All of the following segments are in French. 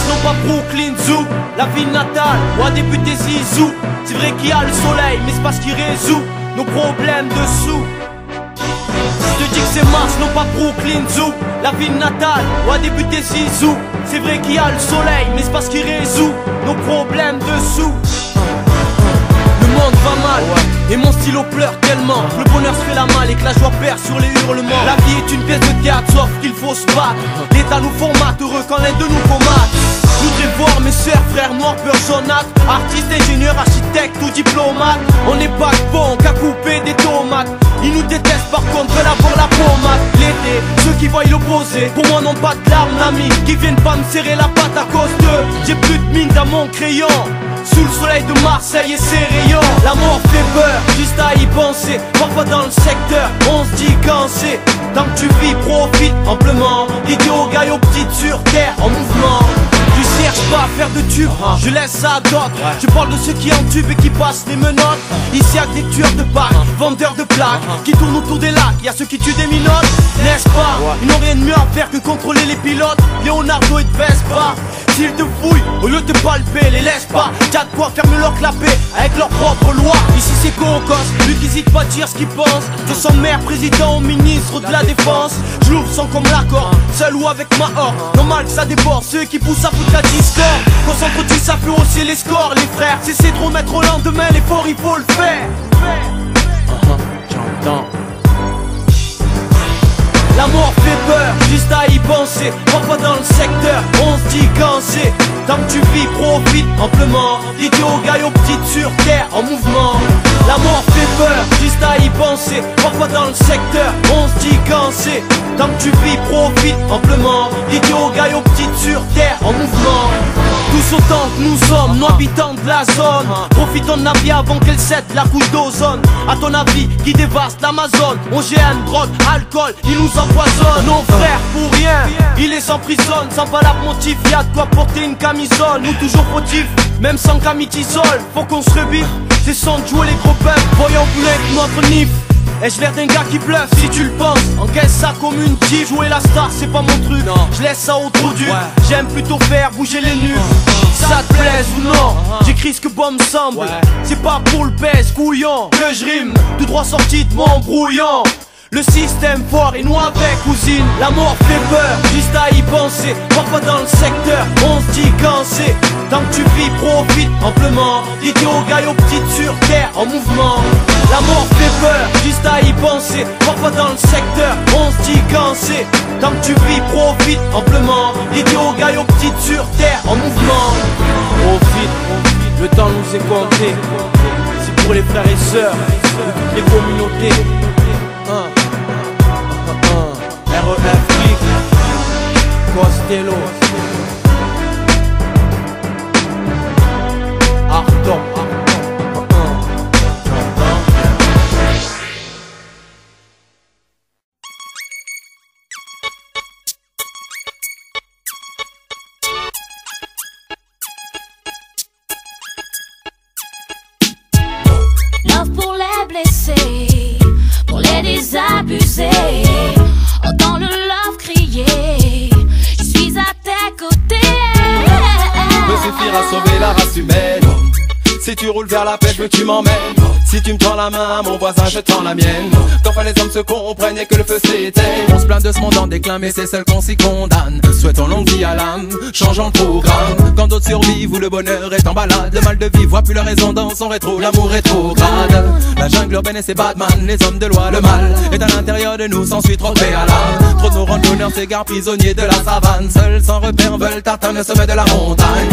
non pas Brooklyn Zoo. La ville natale, où a débuté Zizou. C'est vrai qu'il y a le soleil, mais c'est parce qu'il résout nos problèmes de sous. Je te dis que c'est Mars, non pas Brooklyn Zoo. La ville natale, où a débuté Zizou. C'est vrai qu'il y a le soleil, mais c'est parce qu'il résout nos problèmes de sous. Le monde va mal, et mon stylo pleure tellement que le bonheur se fait la malle et que la joie perd sur les hurlements. La vie est une pièce de théâtre, sauf qu'il faut se battre. L'État nous formate, heureux quand l'un de nous commate. Je voudrais voir mes sœurs, frères noirs, peur jaunâtre. Artistes, ingénieurs, architectes ou diplomates. On n'est pas bon qu'à couper des tomates. Ils nous détestent par contre, veulent avoir la pommade. L'été, ceux qui voient l'opposé, pour moi n'ont pas de larmes d'amis. Qui viennent pas me serrer la patte à cause d'eux. J'ai plus de mine dans mon crayon. Sous le soleil de Marseille et ses rayons. La mort fait peur, juste à y penser. Parfois dans le secteur, on se dit quand c'est. Tant que tu vis, profite amplement. Idiot, gars aux petites sur terre, en mouvement. Tu cherches pas à faire de tube, je laisse ça à d'autres. Je parle de ceux qui entubent et qui passent les menottes. Ici y'a que des tueurs de Pâques, vendeurs de plaques, qui tournent autour des lacs, y'a ceux qui tuent des minottes. N'est-ce pas, ils n'ont rien de mieux à faire que contrôler les pilotes. Leonardo et de Vespa, s'ils te fouillent, au lieu de te palper, les laisse pas. Y'a de quoi fermer leur clapet avec leur propre loi. Ici c'est Cocos, lui qui hésite pas à dire ce qu'il pense. De son maire, président au ministre de la défense. Je l'ouvre sans comme l'accord, seul ou avec ma horde. Normal que ça déborde, ceux qui poussent à foutre la discorde. Concentre-tu, ça fait hausser les scores, les frères. Cessez de remettre au lendemain l'effort, il faut le faire. J'entends. La mort fait peur, juste à y penser. Parfois dans le secteur, on se dit quand c'est. Tant que tu vis, profite amplement. Idiot, gars aux petites sur terre, en mouvement. La mort fait peur, juste à y penser. Parfois dans le secteur, on se dit quand c'est. Tant que tu vis, profite amplement. Idiot, gars aux petites sur terre, en mouvement. Tous autant que nous sommes, nous habitants de la zone. Profitons de la vie avant qu'elle cède la couche d'ozone. À ton avis, qui dévaste l'Amazone. OGM, drogue, alcool, ils nous empoisonnent. Nos frères pour rien, ils les emprisonnent. Sans valable motif, y'a de quoi porter une camisole. Nous toujours fautifs, même sans camitisole. Faut qu'on se revive, c'est sans jouer les gros peuples. Voyons plus que notre nif. Ai-je l'air d'un gars qui bluffe? Si tu le penses, encaisse ça comme une tige. Jouer la star c'est pas mon truc, je laisse ça au trou dur. J'aime plutôt faire bouger les nuls. Ça te plaise ou non, j'écris ce que bon me semble. C'est pas pour le pèse couillon que je rime, tout droit sorti de mon brouillon. Le système fort et nous avec cousine. La mort fait peur, juste à y penser. Parfois dans le secteur, on se dit quand c'est. Tant que tu vis, profite amplement. Idiot, gars aux petites sur terre, en mouvement. La mort fait peur, juste à y penser. Parfois dans le secteur, on se dit quand c'est. Tant que tu vis, profite amplement. Idiot, gars aux petites sur terre, en mouvement. Profite, le temps nous est compté. C'est pour les frères et sœurs de toutes les communautés. REF Click, Costello, Arton. Love pour les blessés, pour les désabusés. Entends le love crier, je suis à tes côtés. Peut suffire à sauver la race humaine. Si tu roules vers la paix, je veux que tu m'emmènes. Si tu me tends la main, mon voisin, je tends la mienne. Qu'enfin les hommes se comprennent et que le feu s'éteigne. On se plaint de ce monde en déclin, mais c'est seul qu'on s'y condamne. Souhaitons longue vie à l'âme, changeons le programme. Quand d'autres survivent où le bonheur est en balade, le mal de vivre voit plus la raison dans son rétro, l'amour rétrograde. La jungle urbaine et ses Batman, les hommes de loi, le mal est à l'intérieur de nous, s'ensuit trop de paix à l'âme. Trop de nos randonneurs s'égarent prisonniers de la savane. Seuls sans repère veulent atteindre le sommet de la montagne.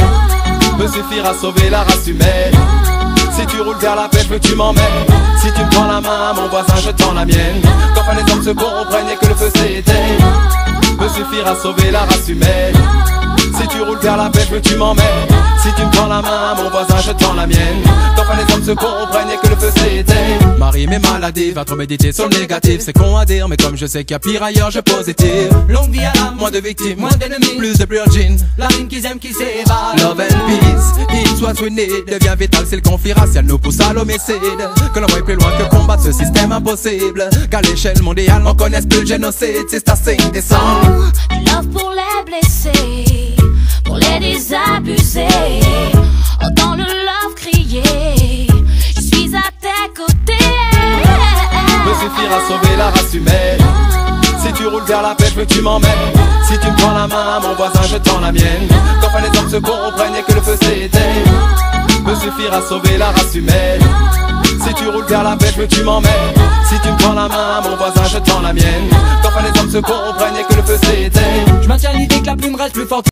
Peut suffire à sauver la race humaine. Si tu roules vers la paix, je veux que tu m'emmènes. Si tu me tends la main, mon voisin, je tends la mienne. Qu'enfin les hommes se comprennent et que le feu s'éteigne. Peut suffire à sauver la race humaine. Si tu roules vers la paix, je veux que tu m'emmènes. Si tu me tends la main, mon voisin, je tends la mienne. Qu'enfin les hommes se comprennent et que le feu s'éteigne. Marie m'est maladive, va trop méditer sur le négatif. C'est con à dire, mais comme je sais qu'il y a pire ailleurs, je positive. Longue vie à l'âme, moins de victimes, moins d'ennemis, plus de virgins. La ligne qu'ils aiment qui s'évade. Love and peace, it's what we need. Devient vital si le conflit racial nous pousse à l'homicide. Que l'on voit plus loin que combattre ce système impossible. Qu'à l'échelle mondiale, on connaisse plus le génocide. C'est à sing des songs. Love pour les blessés, pour les les désabusés. Oh, dans le love crier, je suis à tes côtés. Peut suffire à sauver la race humaine. Si tu roules vers la paix, je veux que tu m'emmènes. Si tu me prends la main, mon voisin, je tends la mienne. Qu'enfin les hommes se comprennent et que le feu s'éteigne. Peut suffire à sauver la race humaine. Si tu roules vers la paix, je veux que tu m'emmènes. Si tu me prends la main, mon voisin, je tends la mienne. Qu'enfin les hommes se comprennent et que le feu s'éteigne. Je maintiens l'idée que la plume reste plus forte.